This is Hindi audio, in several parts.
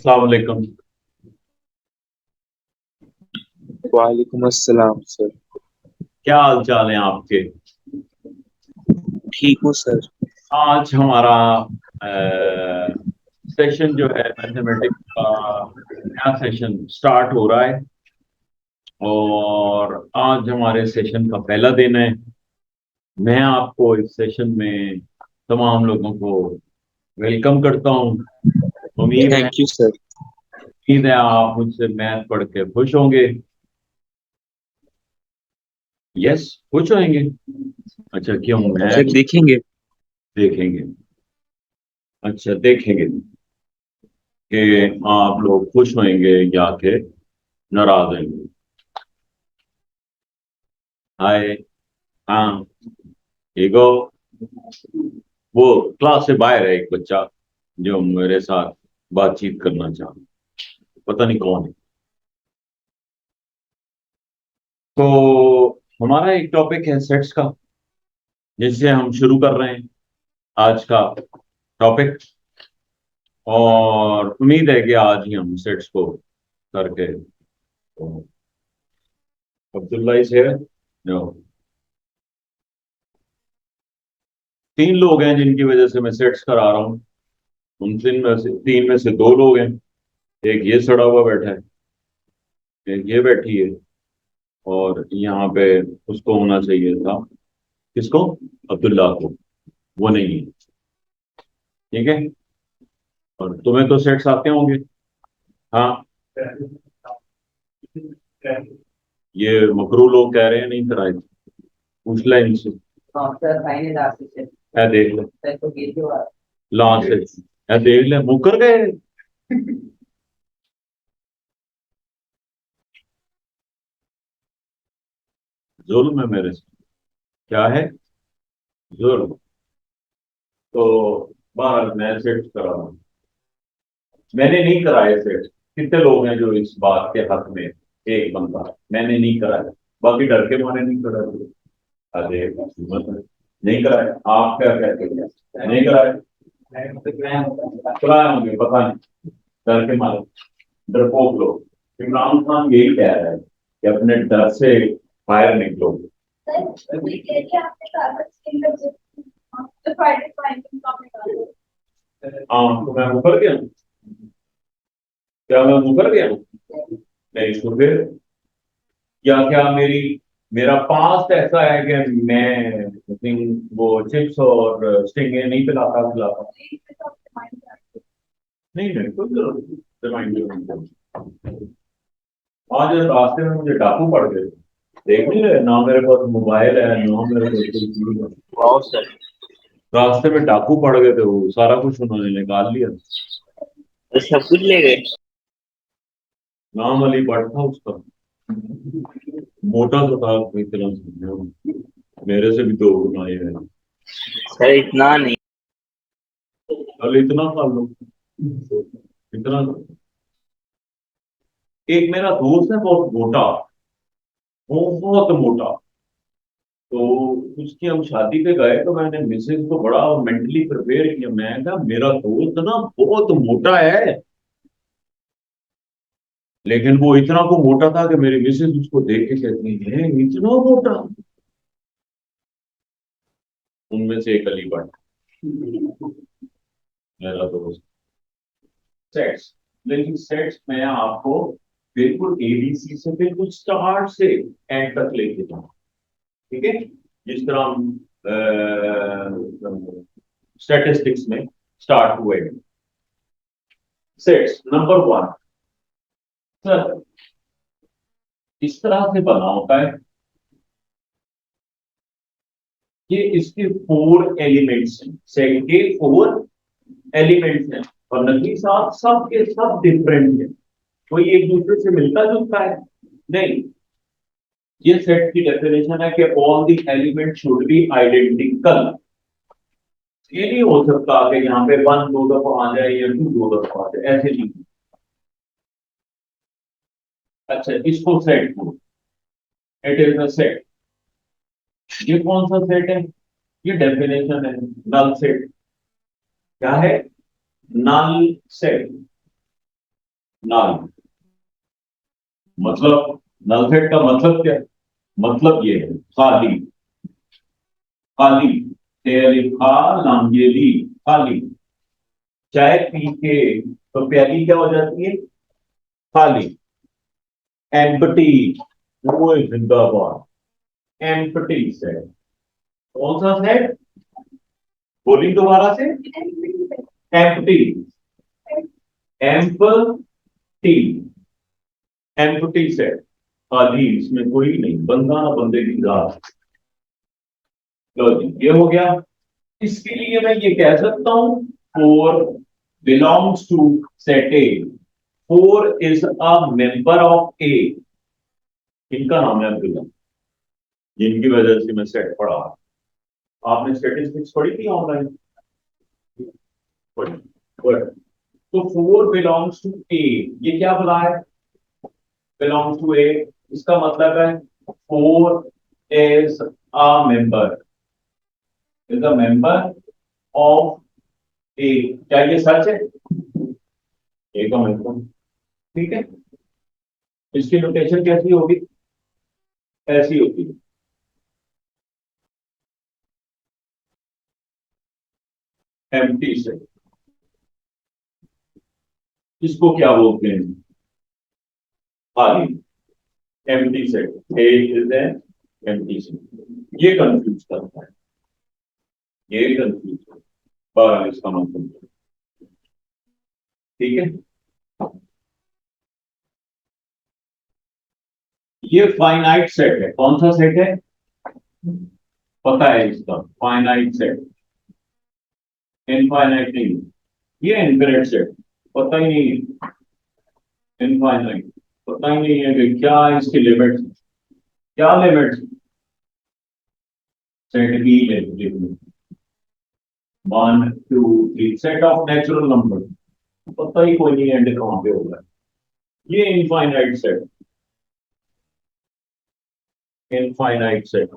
अस्सलाम वालेकुम। वालेकुम अस्सलाम सर। क्या हाल चाल है आपके? ठीक हूँ सर। आज हमारा सेशन जो है मैथमेटिक्स का नया सेशन स्टार्ट हो रहा है और आज हमारे सेशन का पहला दिन है। मैं आपको इस सेशन में तमाम लोगों को वेलकम करता हूँ। उम्मीद है थैंक यू सर। उम्मीद है आप मुझसे मैथ पढ़ के खुश होंगे। यस, खुश होंगे। अच्छा, क्यों? सर मैथ देखेंगे। देखेंगे? अच्छा, देखेंगे कि आप लोग खुश होंगे या कि नाराज होंगे। हाय। हाँ, ठीक हो? वो क्लास से बाहर है एक बच्चा जो मेरे साथ बातचीत करना चाहता, पता नहीं कौन है। तो हमारा एक टॉपिक है सेट्स का, जिससे हम शुरू कर रहे हैं आज का टॉपिक। और उम्मीद है कि आज ही हम सेट्स को करके तो अब्दुल्ला इज हियर। नो, तीन लोग हैं जिनकी वजह से मैं सेट्स करा रहा हूँ। उन तीन में से दो लोग हैं। एक ये सड़ा हुआ बैठा है, एक ये बैठी है, और यहाँ पे उसको होना चाहिए था। किसको? अब्दुल्ला को। वो नहीं है। ठीक है। और तुम्हें तो सेट्स आते होंगे। हाँ, ये मकरू लोग कह रहे हैं नहीं कराए। पूछ ले इनसे। है देख ले, लास्ट है देख ले, मुकर गए। जुल्म है मेरे से। क्या है? जुल्म। तो बाहर मैं सेट करा रहा हूँ। मैंने नहीं कराए सेट। कितने लोग हैं जो इस बात के हक में? एक बंदा। मैंने नहीं कराया, बाकी डर के मारे नहीं कराया। अरे हिम्मत है। नहीं कराए। आप क्या कहते हैं? नहीं कराए? कराए होंगे, पता नहीं। डर के मारे, डरपोक लोग। इमरान खान यही कह रहा है कि अपने डर से बाहर निकलो। हाँ, तो मैं मुकर गया हूँ? क्या मैं मुकर गया हूँ? नहीं तो फिर, या क्या मेरा पास्ट ऐसा है कि मैं वो चिप्स और स्टिंगे नहीं पिलाता खिलाता? नहीं नहीं, कोई जरूरत नहीं रिमाइंडर नहीं। आज रास्ते में मुझे डाकू पड़ गए। देख नहीं रहे ना, मेरे पास मोबाइल है ना मेरे पास कोई चीज है। वाह सर। रास्ते में डाकू पड़ गए थे, वो सारा कुछ उन्होंने निकाल लिया। तो सब कुछ ले गए। नाम अली भट्ट था उसका। मोटा तो था इतना सा। मेरे से भी दो गुना ये है। सर इतना नहीं। कल इतना खा लो, इतना। एक मेरा दोस्त है बहुत मोटा, बहुत मोटा। तो उसकी हम शादी पे गए तो मैंने मिसेज को बड़ा मेंटली प्रिपेयर किया। मैं कहा मेरा दोस्त ना बहुत मोटा है, लेकिन वो इतना को मोटा था कि मेरी मिसेज उसको देख के कहती है इतना मोटा। उनमें से एक अली भट्ट, मेरा दोस्त। सेट्स, लेकिन सेट्स मैं आपको बिल्कुल एबीसी से बिल्कुल स्टार्ट से एंड तक लेके जाऊँ। ठीक है? जिस तरह हम स्टैटिस्टिक्स में स्टार्ट हुए। Sets number one. सर, इस तरह से बना होता है कि इसके फोर एलिमेंट्स हैं। सेट के फोर एलिमेंट्स हैं, और नकली साथ सब के सब डिफरेंट है। कोई एक दूसरे से मिलता जुलता है नहीं। ये सेट की डेफिनेशन है कि all the element should be identical. ये नहीं हो सकता कि यहाँ पे वन दो दफा आ जाए या टू दो दफा आ जाए, ऐसे नहीं। अच्छा, इसको सेट को, इट इज अ सेट। ये कौन सा सेट है? ये डेफिनेशन है, नल सेट। क्या है? Null set. नल। मतलब नल सेट का मतलब क्या है? मतलब ये है खाली। खाली खा लांगेली, खाली। चाय पी के तो प्याली क्या हो जाती है? खाली। एम्प्टी, वो जिंदाबाद। Empty set. कौन सा सेट? बोली दोबारा से। एम्प्टी। एम्प्टी। Empty set. खाली, इसमें कोई नहीं, बंदा ना बंदे की जात। लो जी, ये हो गया। इसके लिए मैं ये कह सकता हूं, four belongs to set A. Four is a member of A. इनका नाम है अब्दुल्ला, जिनकी वजह से मैं सेट पढ़ा। आपने स्टेटिस्टिक्स पढ़ी थी ऑनलाइन? पढ़ी। Good. तो फोर बिलोंग्स टू ए, ये क्या बुला है? बिलोंग्स टू ए, इसका मतलब है four is a member, is a member of A. क्या ये सच है? ए का मतलब, ठीक है। इसकी नोटेशन कैसी होगी? ऐसी होगी। एम्प्टी से, इसको क्या बोलते हैं? खाली। Empty set, A is an empty set. ये कंफ्यूज करता है, ये कंफ्यूज करता है। बहरहाल इसका मतलब, ठीक है। ये फाइनाइट सेट है। कौन सा सेट है? पता है इसका, फाइनाइट सेट। इनफाइनाइट नहीं। ये इनफिनिट सेट। पता ही नहीं। इनफाइनाइट। पता ही नहीं है कि क्या इसकी लिमिट, क्या लिमिट। सेट की limit, one two three, set of natural number. पता ही कोई नहीं एंड कहां पे होगा। ये इनफाइनाइट सेट। Infinite set.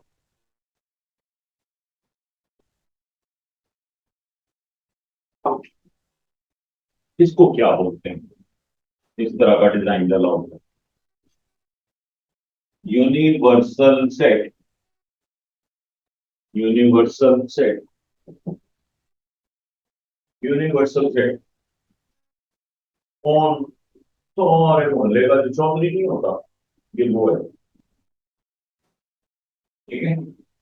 इसको क्या बोलते हैं? इस तरह का डिजाइन डाला होता है। Universal set. Universal set. Universal set. कौन? तो हमारे मोहल्ले का जो चौधरी नहीं होता, ये वो है। ठीक है।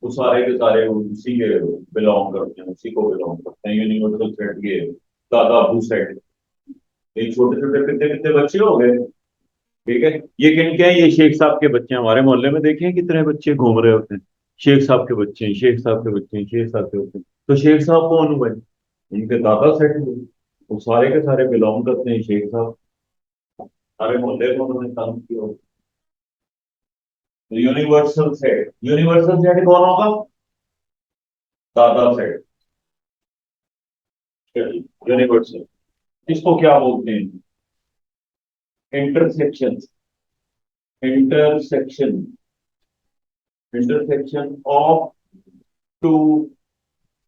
वो सारे के सारे उसी के बिलोंग करते हैं, उसी को बिलोंग करते हैं। यूनिवर्सल सेट ये दादा अबू सेट। ये छोटे छोटे कितने कितने बच्चे हो गए। ठीक है। ये किन के हैं? ये शेख साहब के बच्चे हैं। हमारे मोहल्ले में देखे हैं कितने बच्चे घूम रहे होते हैं। शेख साहब के बच्चे हैं, शेख साहब के बच्चे हैं, शेख साहब के बच्चे हैं। तो शेख साहब कौन हुए? उनके दादा सेट हुए। वो सारे के सारे बिलोंग करते हैं शेख साहब। सारे मोहल्ले को उन्होंने तंग किया। यूनिवर्सल सेट, यूनिवर्सल सेट कौन होगा? दादा सेट। यूनिवर्सल। इसको क्या बोलते हैं? Intersection. Intersection. Intersection of two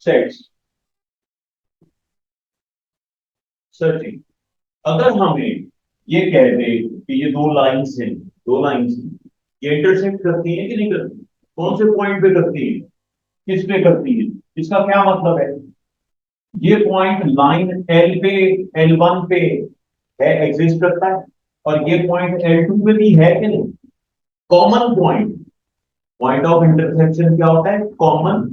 sets. Searching. अगर हमें ये कह दे कि ये दो लाइंस हैं, दो लाइंस हैं, ये इंटरसेक्ट करती हैं कि नहीं करती? कौन से पॉइंट पे करती है? किस पे करती है? इसका क्या मतलब है? ये पॉइंट लाइन एल पे, L1 पे है, एग्जिस्ट करता है। और ये पॉइंट L2 पे भी है कि नहीं? Common point. Point of intersection क्या होता है? कॉमन।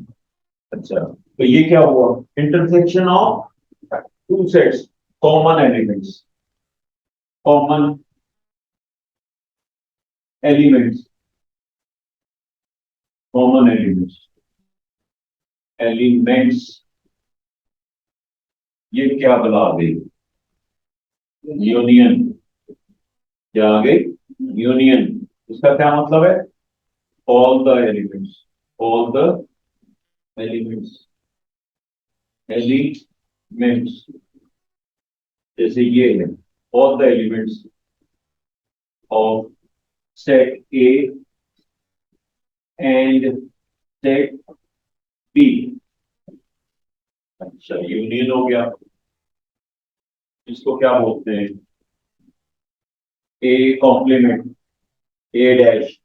अच्छा, तो ये क्या हुआ? Intersection of two sets, common elements. Common elements. Common elements. Elements. ये क्या बला गई? यूनियन। क्या आ गई? यूनियन। इसका क्या मतलब है? All the elements. All the elements. Elements. जैसे ये है, all the elements of set A and set B. अच्छा, यूनियन हो गया। इसको क्या बोलते हैं? A complement, A dash,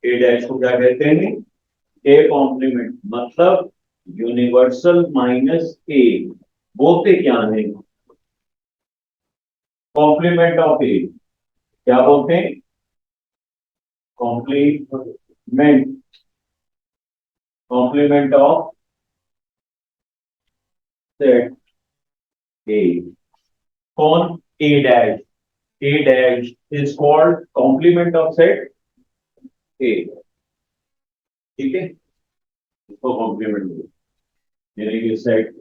A dash को क्या कहते हैं? ए कॉम्प्लीमेंट, मतलब यूनिवर्सल माइनस ए, बोलते क्या है? कॉम्प्लीमेंट ऑफ ए, क्या बोलते हैं? Complement, complement of set A. कौन? A dash, A dash is called complement of set ए। ठीक है, इसको कॉम्प्लीमेंट, यानी कि सेट,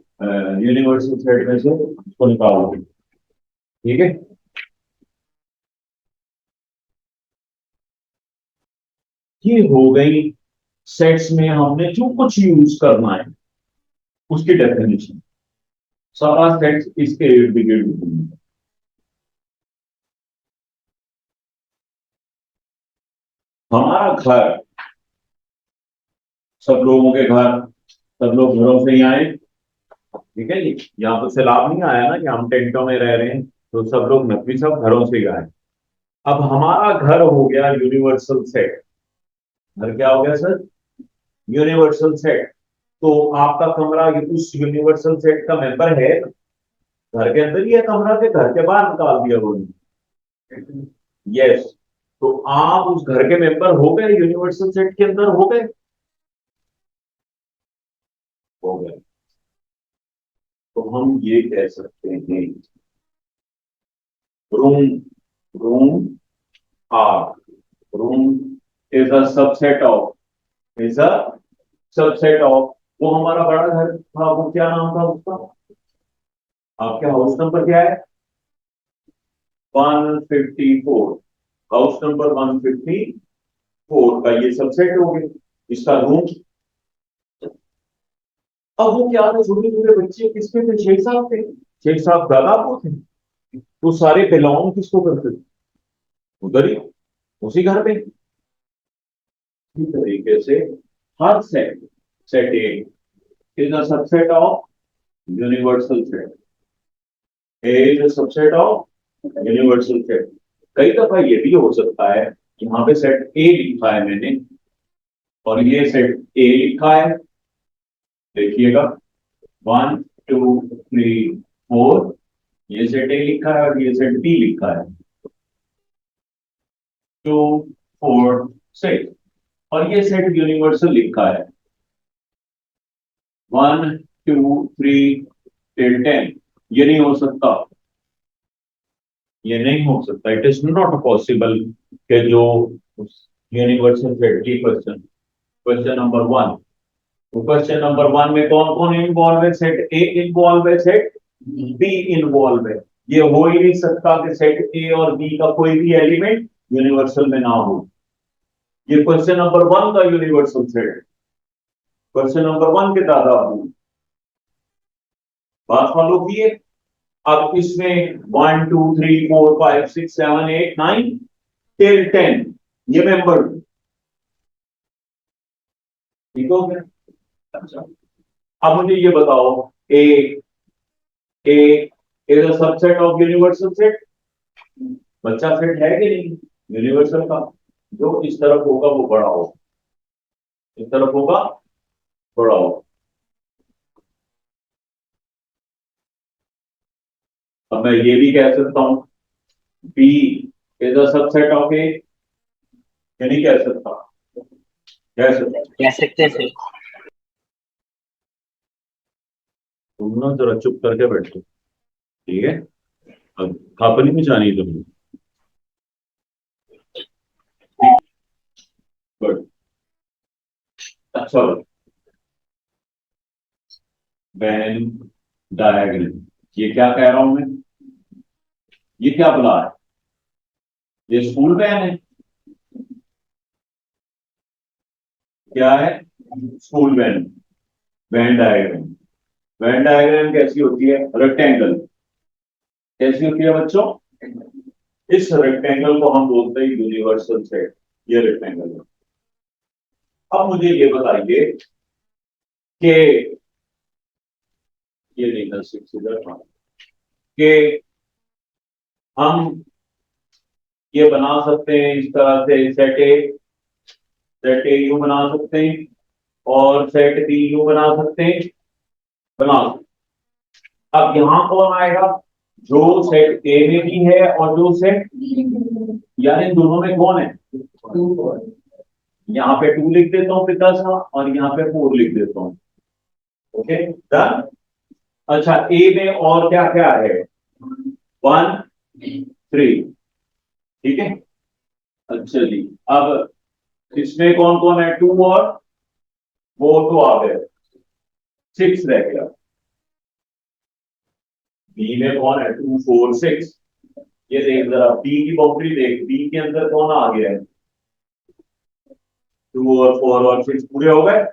यूनिवर्सल सेट में से उसको निकालोगे। ठीक है, ये हो गई सेट्स में हमने जो कुछ यूज करना है उसकी डेफिनेशन। सारा सेट्स इसके इर्द गिर्द घूमेगा। हमारा घर, सब लोगों के घर, सब लोग घरों से ही आए। ठीक है जी, यहाँ पर सैलाब नहीं आया ना कि हम टेंटों में रह रहे हैं, तो सब लोग नकली सब घरों से ही आए। अब हमारा घर हो गया यूनिवर्सल सेट। घर क्या हो गया सर? Universal set. तो आपका कमरा ये उस यूनिवर्सल सेट का मेंबर है? घर के अंदर ही है कमरा के घर के बाहर निकाल दिया उन्होंने? यस। तो आप उस घर के मेंबर हो गए, यूनिवर्सल सेट के अंदर हो गए, हो गए। तो हम ये कह सकते हैं, room, room are, room is a subset of, is a subset of, वो हमारा बड़ा घर था, वो क्या नाम था उसका? आपके हाउस नंबर क्या है? 154। हाउस नंबर 154 का ये सबसेट हो गया, इसका रूम। अब वो क्या थे, छोटे छोटे बच्चे किसके थे? शेख साहब थे। शेख साहब दादा वो थे। तो सारे बिलोंग किसको करते थे? उधर ही, उसी घर पे। इसी तरीके से हर set, set A is a subset of universal set, A is a subset of universal set. कई दफा ये भी हो सकता है, यहाँ पे सेट ए लिखा है मैंने और ये सेट ए लिखा है, देखिएगा 1 2 3 4, ये सेट ए लिखा है और ये सेट बी लिखा है 2 4 6, और ये सेट यूनिवर्सल लिखा है 1 2 3 टिल 10। ये नहीं हो सकता, ये नहीं हो सकता, इट इज नॉट पॉसिबल कि जो यूनिवर्सल सेट की क्वेश्चन, क्वेश्चन नंबर 1, तो क्वेश्चन नंबर 1 में कौन कौन इन्वॉल्व है? सेट ए इन्वॉल्व है, सेट बी इन्वॉल्व है। ये हो ही नहीं सकता कि सेट ए और बी का कोई भी एलिमेंट यूनिवर्सल में ना हो। ये क्वेश्चन नंबर 1 का यूनिवर्सल सेट, क्वेश्चन नंबर 1 के दादा अबू, बात फॉलो किए। अब इसमें 1 2 3 4 5 6 7 8 9 टिल 10, ये मेंबर, ठीक हो गया? अच्छा, अब मुझे ये बताओ, A, A is a subset of universal set. बच्चा सेट है कि नहीं यूनिवर्सल का? जो इस तरफ होगा वो बड़ा होगा, इस तरफ होगा बड़ा होगा। अब मैं ये भी कह सकता हूं, B is a subset of A, या नहीं कह सकता? कह सकता। कह सकते थे। तुम ना जरा चुप करके बैठो, ठीक है? अब खापनी में जानी है तुमने, गुड। अच्छा, वैन डायग्राम, ये क्या कह रहा हूं मैं? ये क्या बुला है? ये स्कूल वैन है, क्या है? School van. Venn diagram, Venn diagram कैसी होती है? रेक्टेंगल। कैसी होती है बच्चों? इस रेक्टेंगल को हम बोलते हैं यूनिवर्सल सेट। ये रेक्टेंगल है। अब मुझे ये बताइए कि ये नहीं था सिक्स इधर था, कि हम ये बना सकते हैं इस तरह से, सेट ए यू बना सकते हैं और सेट बी यू बना सकते हैं, बना सकते हैं। अब यहां कौन आएगा? जो सेट ए में भी है और जो सेट, यानी इन दोनों में कौन है? यहाँ पे 2 लिख देता हूँ पिता सा, और यहाँ पे 4 लिख देता हूँ। Okay, done. अच्छा, ए में और क्या क्या है? 1 3, ठीक है। अच्छा जी, अब इसमें कौन कौन है? 2 और 4 तो आ गए, 6 रह गया। बी में कौन है? 2 4 6। ये देख जरा बी की बाउंड्री देख, बी के अंदर कौन आ गया है? 2 और 4 और 6 पूरे हो गए।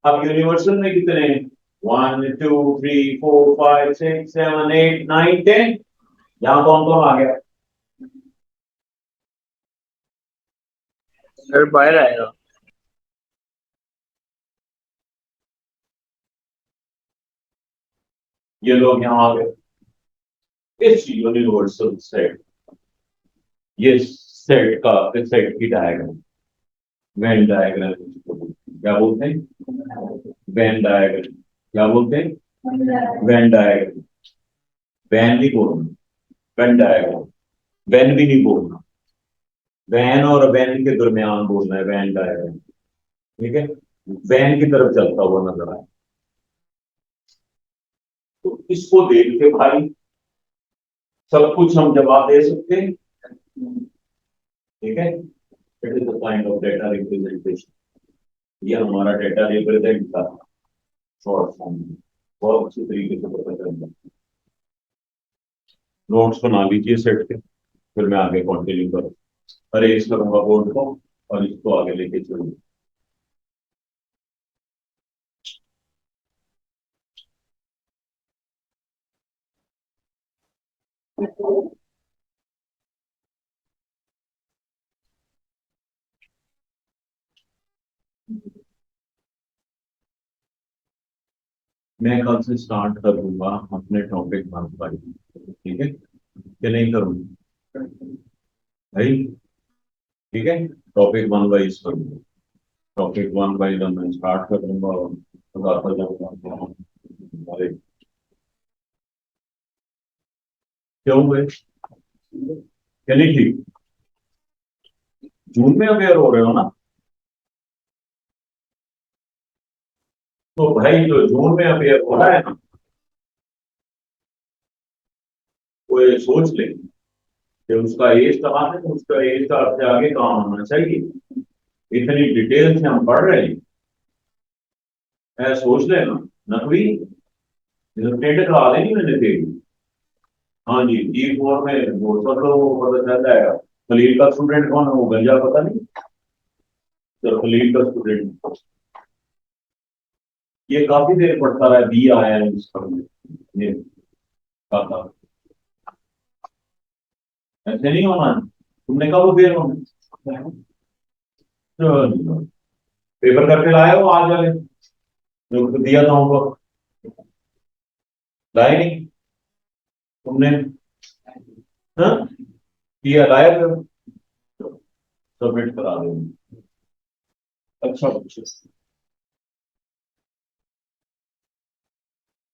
अब यूनिवर्सल में कितने हैं? 1 2 3 4 5 6 7 8 9 10। यहाँ कौन कौन आ गया? सर बाहर आएगा। ये लोग यहाँ आ गए। इस यूनिवर्सल सेट, ये सेट का, इस सेट की डायग्राम, वेन डायग्राम क्या बोलते हैं? वेन डायग्राम क्या बोलते हैं? Venn diagram. वैन नहीं बोलना, वेन डायग्राम। वेन भी नहीं बोलना, वैन और वैन के दरमियान बोलना है वैन डायग्राम, ठीक है। वैन की तरफ चलता हुआ नजर आए तो इसको देख के भाई सब कुछ हम जवाब दे सकते हैं, ठीक है। It is the kind of data representation. ये हमारा डेटा रिप्रेजेंट का शॉर्ट फॉर्म है, बहुत अच्छी तरीके से पता चल जाए। नोट्स बना लीजिए सेट के, फिर मैं आगे कंटिन्यू करूँ, अरेंज करूंगा बोर्ड को और इसको आगे लेके चलूंगा। मैं कल से स्टार्ट करूंगा अपने टॉपिक वन पर, ठीक है, कि नहीं करूंगा भाई? ठीक है, टॉपिक वन वाइज करूंगा। टॉपिक वन वाइज मैं स्टार्ट कर दूंगा और बताता जाऊंगा हमारे क्यों हुए, चलिए ठीक। जून में अवेयर हो रहे हो ना? तो भाई जो जून में अवेयर हो रहा है ना, वो ये सोच ले कि उसका एज कहाँ है, उसका एज का आपसे आगे काम होना चाहिए। इतनी डिटेल से हम पढ़ रहे हैं, मैं सोच लेना। नकवी टेंट करा देनी मैंने तेरी। हाँ जी, D4 में वो सब लोगों को पता चल जाएगा। खलील का स्टूडेंट कौन है? वो गंजा पता नहीं। तो खलील का स्टूडेंट ये काफी देर पढ़ता रहा, बी आया है इसका, ये कहा ऐसे नहीं होना है। तुमने कब देर होना? पेपर करके लाए हो आज वाले जो दिया था उनको? लाए नहीं तुमने? हाँ, किया लाया फिर सबमिट करा दो। अच्छा बच्चों,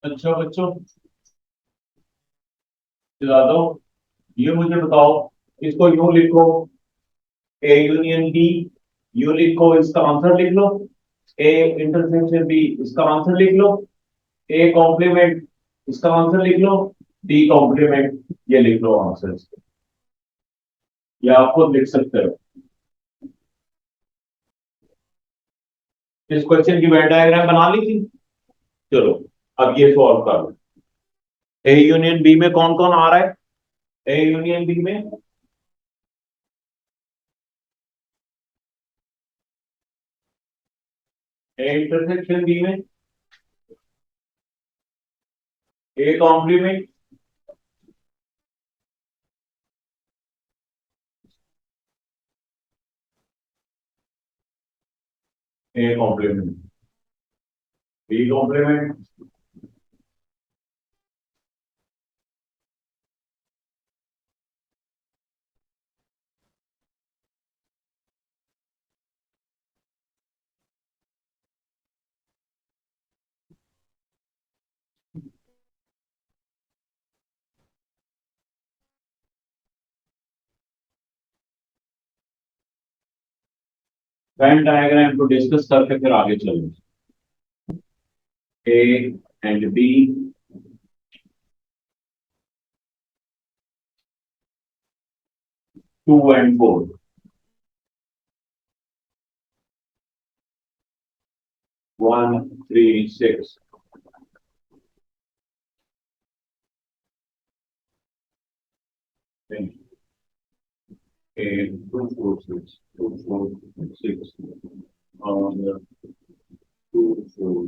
अच्छा बच्चों, चला दो। ये मुझे बताओ, इसको यूं लिखो, ए यूनियन बी, यूं लिखो, इसका आंसर लिख लो। ए इंटरसेक्शन बी, इसका आंसर लिख लो। ए कॉम्प्लीमेंट, इसका आंसर लिख लो। डी कॉम्प्लीमेंट, ये लिख लो आंसर। ये आप खुद लिख सकते हो। इस क्वेश्चन की वेन डायग्राम बना ली थी। चलो अब ये सॉल्व कर लो। ए यूनियन बी में कौन कौन आ रहा है? ए यूनियन बी में ए इंटरसेक्शन बी में A complement, A complement, B complement, Venn diagram को डिस्कस करके फिर आगे चलें। A and B, 2 and 4, 1, 3, 6. A 2, 4, 6, 2, 4, 6, and 2, 4,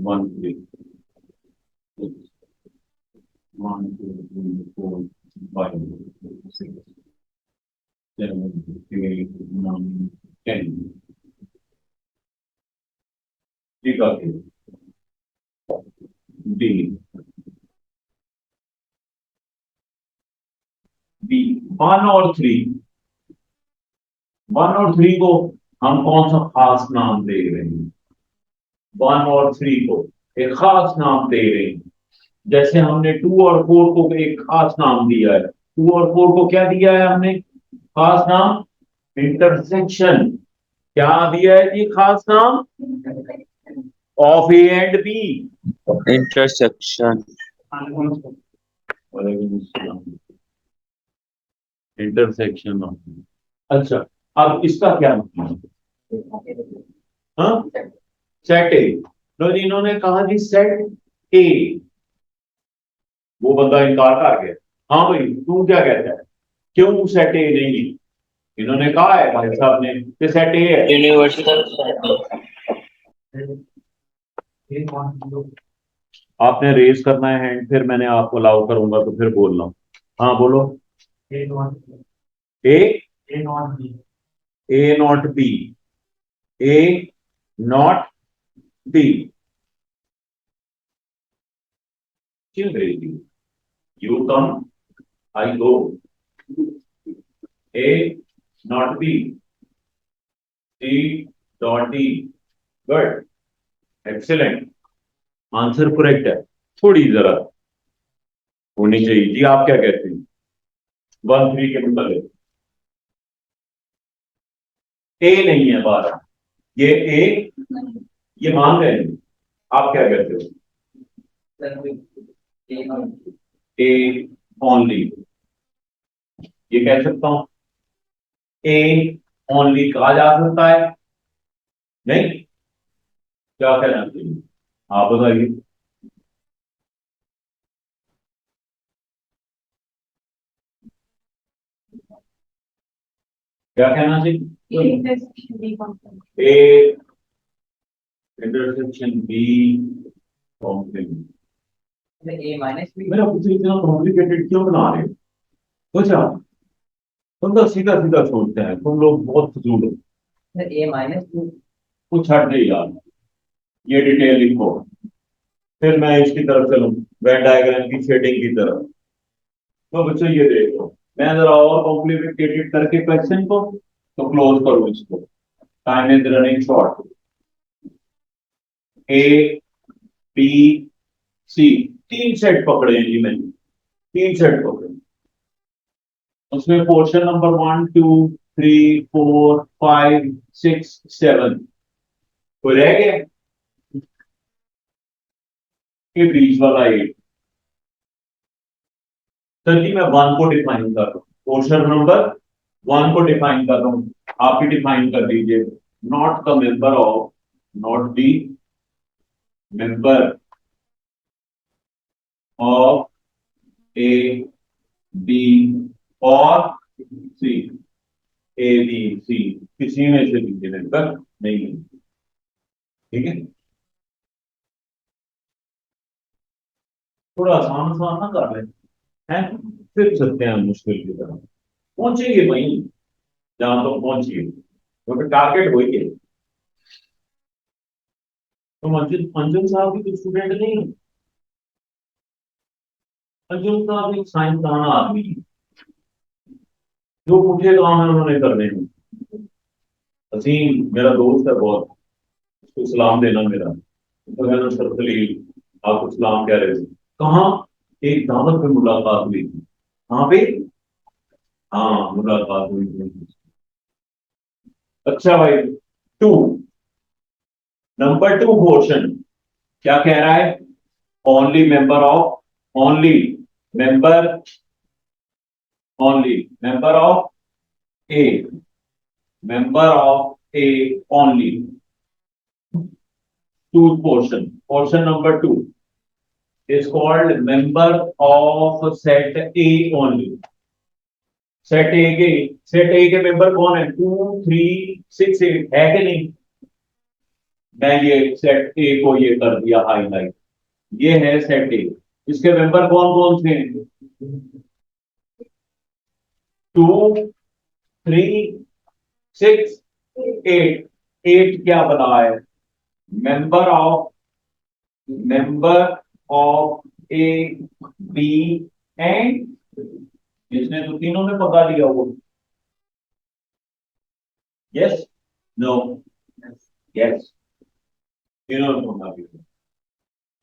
1, 3, 6, 1, 2, 3, 4, 5, 6, 7, 8, 9, 10. ठीक है। बी, बी 1 और 3, 1 और 3 को हम कौन सा खास नाम दे रहे हैं? 1 और 3 को एक खास नाम दे रहे हैं। जैसे हमने 2 और 4 को एक खास नाम दिया है। 2 और 4 को क्या दिया है हमने? खास नाम इंटरसेक्शन। क्या दिया है जी खास नाम? Of A and B. Intersection. Intersection of. अच्छा, अब इसका क्या मतलब? हाँ, सेट ए। तो इन्होंने कहा जी सेट ए। वो बंदा इनकार कर गया। हाँ भाई, तू क्या कहता है? क्यों सेट ए नहीं? इन्होंने कहा है भाई साहब ने कि सेट ए है। यूनिवर्सल। आपने रेज करना है हैंड, फिर मैंने आपको अलाउ करूंगा तो फिर बोलना। हाँ बोलो। A, A not B, A not B. क्यों Reji? You come, I go. A not B, C dot D. Good, excellent, answer correct है। थोड़ी जरा होनी चाहिए जी। आप क्या कहते हैं? 1 3 के मुताबिक ए नहीं है 12। ये ए, ये मान रहे हैं। आप क्या कहते हो? ए ओनली, ये कह सकता हूं। ए ओनली कहा जा सकता है? नहीं, क्या कहना चाहिए? आप बताइए। क्या कहना चाहिए? A intersection B complement. मेरा कुछ इतना कॉम्प्लिकेटेड क्यों बना रहे हो? अच्छा, तुम तो सीधा सीधा सोचते हैं, तुम लोग बहुत फजूल हो। कुछ हट नहीं यार, ये डिटेल लिखो। फिर मैं इसकी तरफ चलूं, वेन डायग्राम की शेडिंग की तरफ। तो बच्चों ये देखो, मैं जरा और कॉम्प्लिकेटेड करके क्वेश्चन को तो क्लोज करूं इसको। Time is running short. A B C, 3 set पकड़े हैं जी मैंने। 3 सेट पकड़े। उसमें पोर्शन नंबर 1 2 3 4 5 6 7 कोई रह गया? ये बीच वाला 8। सर जी मैं 1 को डिफाइन कर रहा हूँ, पोर्शन नंबर 1 को डिफाइन कर रहा हूँ। आप ही डिफाइन कर दीजिए। Not the member of, not the member of A B और सी। ए बी सी किसी में से भी मेंबर नहीं है। ठीक है, थोड़ा आसान आसान ना कर लें, हैं? फिर चलते हैं मुश्किल की तरफ। पहुंचेंगे वहीं जहां तो पहुंचिए, क्योंकि टारगेट वही है। तो मंजिल मंजिल साहब भी तो स्टूडेंट नहीं है। मंजिल साहब एक साइंसदान आदमी है, जो मुझे काम है उन्होंने करने हैं। असीम मेरा दोस्त है बहुत, उसको सलाम देना मेरा। तो मैंने सर सलीम, आपको सलाम कह रहे थे। कहाँ? एक दावत में मुलाकात हुई थी। कहाँ पे? हाँ, मुलाकात हुई थी। अच्छा भाई, टू, नंबर टू पोर्शन क्या कह रहा है? Only member of, only member, only member of A, member of A only, to portion, portion number two is called member of set A only. Set ए के, सेट ए के मेंबर कौन है? 2 3 6 8 है कि नहीं? मैं ये सेट ए को ये कर दिया हाईलाइट, ये है सेट ए। इसके मेंबर कौन कौन से हैं? 2 3 6 8। एट क्या बना है? Member of, member of A B and, इसने तो तीनों में पका दिया वो। यस, नो, यस, तीनों में पका दिया।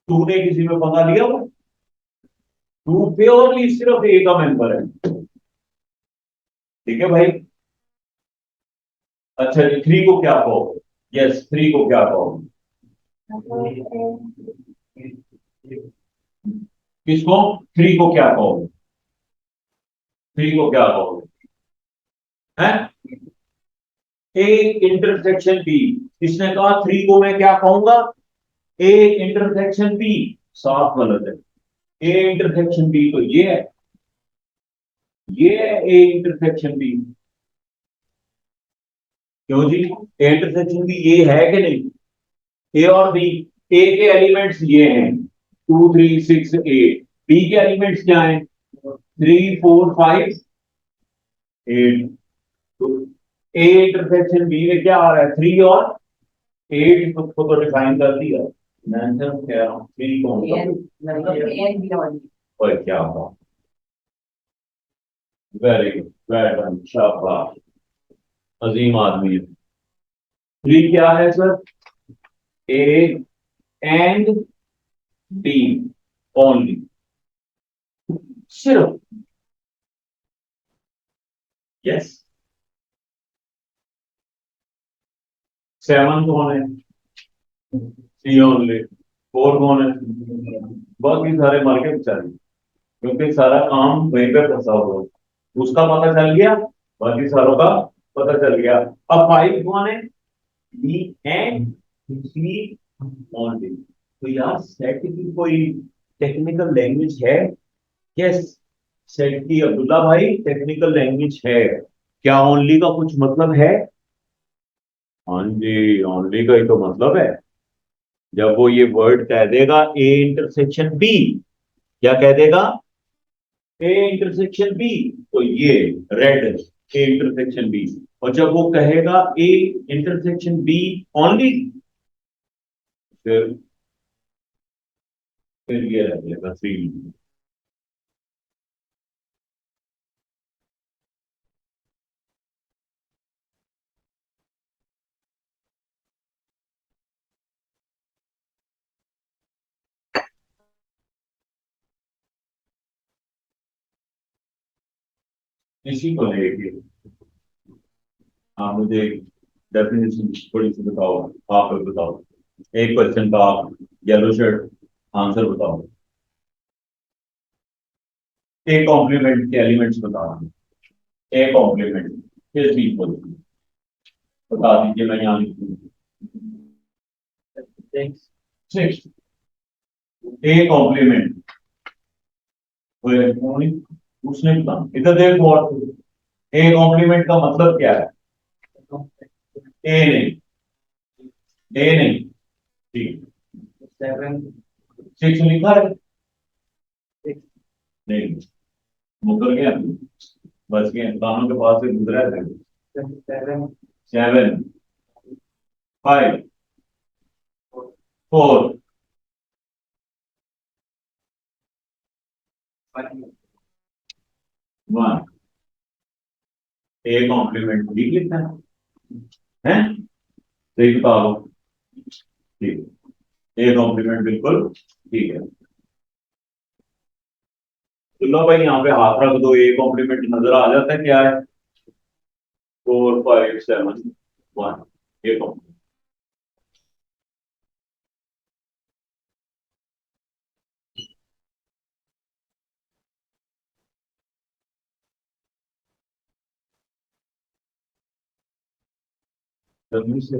टू ने किसी में पका लिया वो? टू प्योरली सिर्फ ए का मेंबर है। ठीक है भाई। अच्छा जी, थ्री को क्या कहो? यस, थ्री को क्या कहो? किसको? थ्री को क्या कहो? थ्री को क्या कहोगे? है ए इंटरसेक्शन बी। इसने कहा थ्री को मैं क्या कहूंगा? A intersection B. साफ गलत है। ए इंटरसेक्शन बी तो ये है, ये है ए इंटरसेक्शन बी। क्यों जी? ए इंटरसेक्शन बी ये है कि नहीं? ए और बी, ए के एलिमेंट्स ये हैं 2 3 6 8, बी के एलिमेंट्स क्या हैं? 3 4 5 8। तो ए इंटरसेक्शन बी में क्या आ रहा है? 3 और 8 को तो डिफाइन कर दिया। मैं सिर्फ कह रहा हूँ थ्री कौन सा? और क्या हुआ? वेरी गुड, वेरी गुड, शाबाश, अजीम आदमी है। थ्री क्या है sir? A and B only, सिर्फ। यस। सेवन कौन है? सी ओनली। फोर कौन है? बाकी सारे मार के बेचारे, क्योंकि सारा काम वहीं पे फंसा हुआ है। उसका पता चल गया, बाकी सारों का पता चल गया। अब फाइव कौन है? B and C only. तो यार सेट की कोई टेक्निकल लैंग्वेज है? यस, सेट की अब्दुल्ला भाई टेक्निकल लैंग्वेज है। क्या ओनली का कुछ मतलब है? हाँ जी, ओनली का ही तो मतलब है। जब वो ये वर्ड कह देगा ए इंटरसेक्शन बी, क्या कह देगा? ए इंटरसेक्शन बी, तो ये रेड ए इंटरसेक्शन बी। और जब वो कहेगा ए इंटरसेक्शन बी ओनली, फिर फिर ये रह जाएगा थ्री। इसी को लेके आप मुझे डेफिनेशन थोड़ी सी बताओ। आप लोग बताओ, एक क्वेश्चन का आप येलो शर्ट आंसर बताओ। ए कॉम्प्लीमेंट के एलिमेंट्स बताओ। ए कॉम्प्लीमेंट इज इक्वल, बता दीजिए, मैं यहाँ लिखूंगा। सिक्स। ए कॉम्प्लीमेंट, उसने कहा इधर देख और ए कॉम्प्लीमेंट का मतलब क्या है? ए नहीं, ए नहीं, ठीक। सेवन, सिक्स लिखा है? नहीं, मुकर गया, बच गए, कानों के पास से गुजरा है। Seven, seven, five, four, one. A complement ठीक लिखना है? सही बता लो। ठीक है, ए कॉम्प्लीमेंट बिल्कुल ठीक है। तो लो भाई, यहाँ पे हाथ रख दो, ए कॉम्प्लीमेंट नजर आ जाता है क्या है? 4 5 7 1, ए कॉम्प्लीमेंट। जल्दी से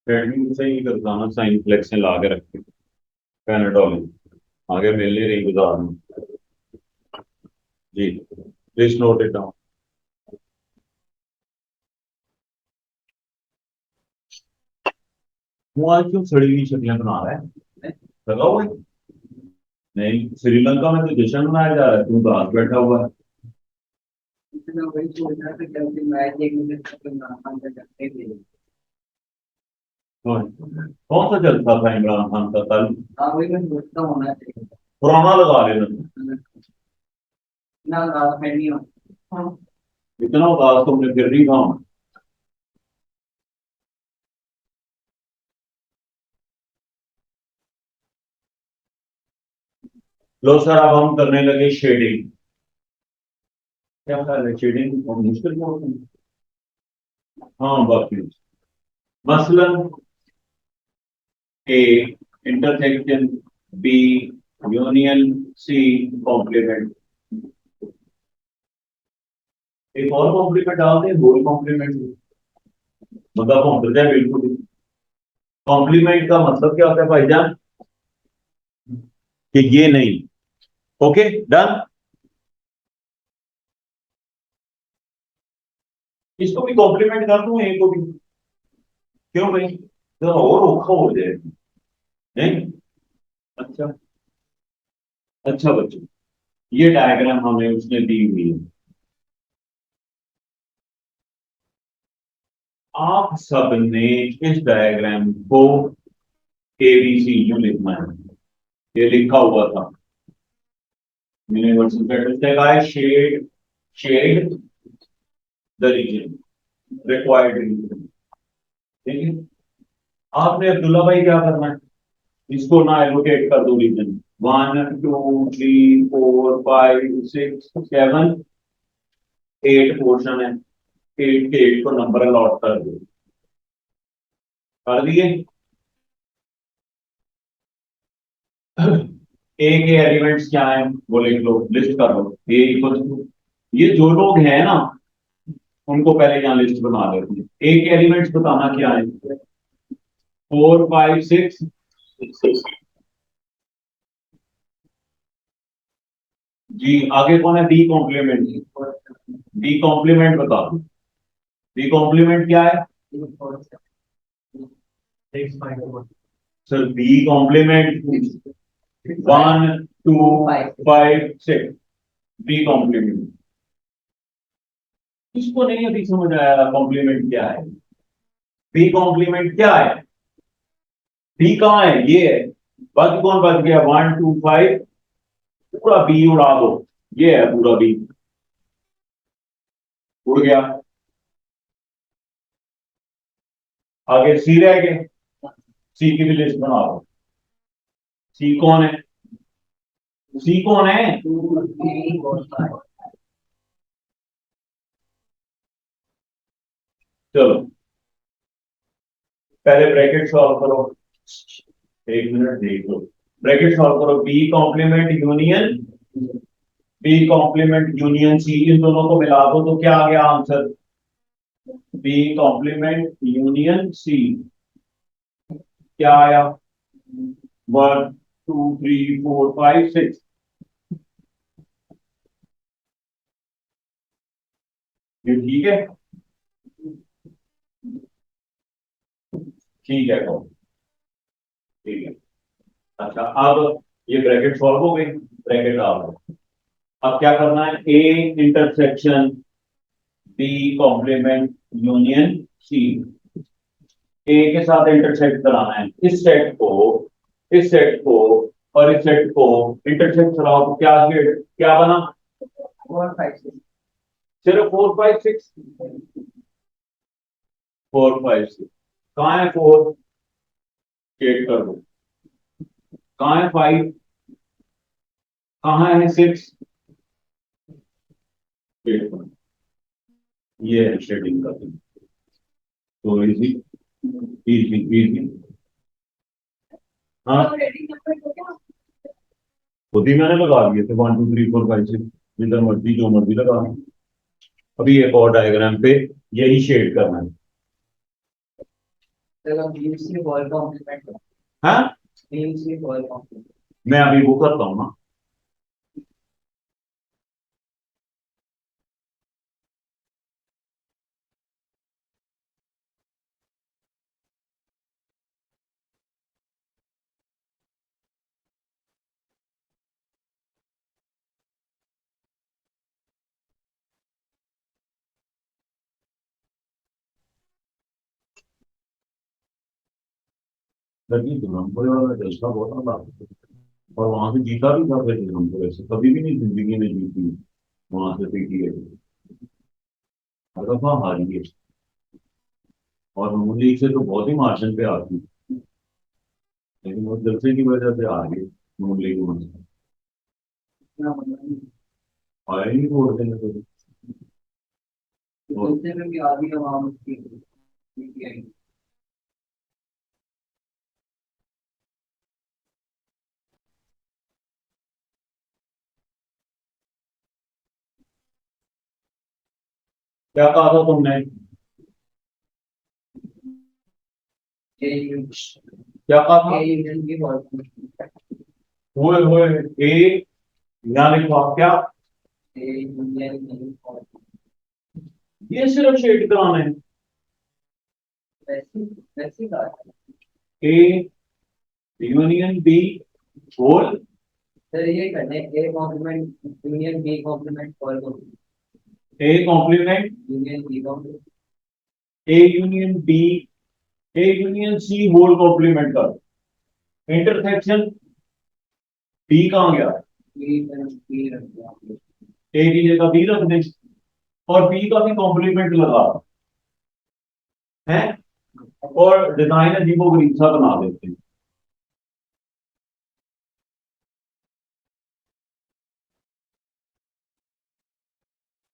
ट्रेडमिल से ही करता ना, साइन फ्लेक्स ला के रखे पैनाडोल आगे मिल नहीं रही बाजार में। जी प्लीज नोट इट डाउन। वो आज क्यों सड़ी हुई शक्लें बना रहा है? लगा हुआ है? नहीं, श्रीलंका में तो जश्न मनाया जा रहा है, तू बाहर बैठा हुआ है। मैं वही सोच रहा था कि अपनी मैच देखने से नाम करते थे। कौन कौन सा चलता था इमरान खान का कल? हाँ वही मैं सोचता हूँ होना चाहिए। पुराना लगा लेना। ना रात में नहीं हो। इतना उदास तुमने फिर नहीं कहा। लो सर, अब हम करने लगे शेडिंग। क्या ख्याल है, शेडिंग बहुत मुश्किल में होती है? हाँ बाकी मसलन A intersection B union C complement. एक और कॉम्प्लीमेंट डाल दें, गोल कॉम्प्लीमेंट। मतलब कॉम्प्लीमेंट है बिल्कुल। कॉम्प्लीमेंट का मतलब क्या होता है भाईजान? कि ये नहीं। Okay done. इसको भी कॉम्प्लीमेंट कर दूं, ए को भी। क्यों भाई, जरा और औखा हो जाए। नहीं? अच्छा। अच्छा बच्चों, ये डायग्राम हमें उसने दी हुई है। आप सबने इस डायग्राम को एबीसी यूं लिखना है। ये लिखा हुआ था यूनिवर्सल कैरेक्टरिस्टिक का है, shade shade the region required region. ठीक है, आपने अब्दुल्ला भाई क्या करना है? इसको ना एलोकेट कर दो रीजन। 1 2 3 4 5 6 7 8 पोर्शन है। 8 के 8 को नंबर अलॉट कर दो। कर दिए? ए के एलिमेंट्स क्या हैं वो लिख लो, लिस्ट कर लो। ए इक्वल टू, ये जो लोग हैं ना उनको पहले यहाँ लिस्ट बना लेते हैं। ए के एलिमेंट्स बताना क्या है? 4 5 6। जी आगे कौन है? B complement. बी कॉम्प्लीमेंट बता दो। बी कॉम्प्लीमेंट क्या है सर? B complement 1 2 5 6। B complement. इसको नहीं अभी समझ आया कॉम्प्लीमेंट क्या है? बी कॉम्प्लीमेंट क्या है? बी कहाँ है? ये है। बाकी कौन बच गया? 1 2 5। पूरा बी उड़ा दो। ये है पूरा बी, उड़ गया। आगे सी रह गए। सी की भी लिस्ट बना दो। सी कौन है? सी कौन है? चलो पहले ब्रैकेट सॉल्व करो। 1 मिनट देख लो। ब्रैकेट सॉल्व करो। B complement union, B complement union C, इन दोनों को मिला दो तो क्या आ गया answer? B complement union C. क्या आया? 1 2 3 4 5 6। ये ठीक है? ठीक है तो ठीक है। अच्छा अब ये ब्रैकेट सॉल्व हो गई, ब्रैकेट आ गई। अब क्या करना है? A intersection B complement union C. A के साथ इंटरसेक्ट कराना है इस सेट को, इस सेट को और इस सेट को इंटरसेक्ट कराओ तो क्या क्या बना? 4 5 6। सिर्फ 4 5 6। 4 5 6 कहाँ है? 4 चेक कर दो। कहाँ है? 5 कहाँ है? 6 चेक करो। ये है शेडिंग का। तो इजी इजी इजी। हाँ खुद ही मैंने लगा दिए थे 1 2 3 4 5 6। जिधर मर्जी जो मर्जी लगा लो। अभी एक और डायग्राम पे यही शेड करना है। चलो बीसी बॉल कॉम्प्लीमेंट, हाँ, बीसी बॉल कॉम्प्लीमेंट। मैं अभी वो करता हूँ ना। लगी तो हमको वाला जैसा बहुत बड़ा, और वहां से जीता भी था फिर हमको, ऐसे कभी भी नहीं जिंदगी में जीती वहां से पीटी है, हर दफा हारी है। और नून लीग से तो बहुत ही मार्जिन पे आती, लेकिन वो जलसे की वजह से आ गई नून लीग में। इतना मतलब नहीं। आया ही नहीं वोट देने को। और दूसरे में भी आदमी आवाम की PTI। क्या कहा था तुमने? ये क्या कहा था? यूनियन की बॉल कॉम्प्लीमेंट, हुए ए, यहाँ लिखा क्या? ये यूनियन की बॉल ये सिर्फ शेड कराना है। वैसी वैसी बात है। A union B whole, sir ये करने A complement union B complement ball complement, A complement union B complement, A union B, A union C whole complement कर। इंटरसेक्शन बी कहाँ गया? बी रख दिया। ए की जगह बी रख दे, और बी का भी कॉम्प्लीमेंट लगा है, और डिजाइन अजीबोगरीब सा बना देते हैं।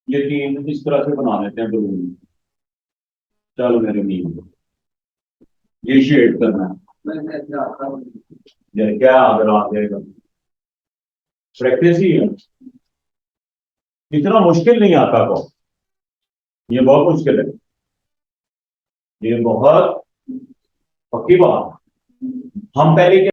ये तीन इस तरह से बना देते हैं बलून। चलो मेरे नींद, ये शेड करना है। मैं ऐसे आता हूँ। यार क्या अगर आ जाएगा, प्रैक्टिस ही है, इतना मुश्किल नहीं आता को, ये बहुत मुश्किल है, ये बहुत पक्की बात। हम पहले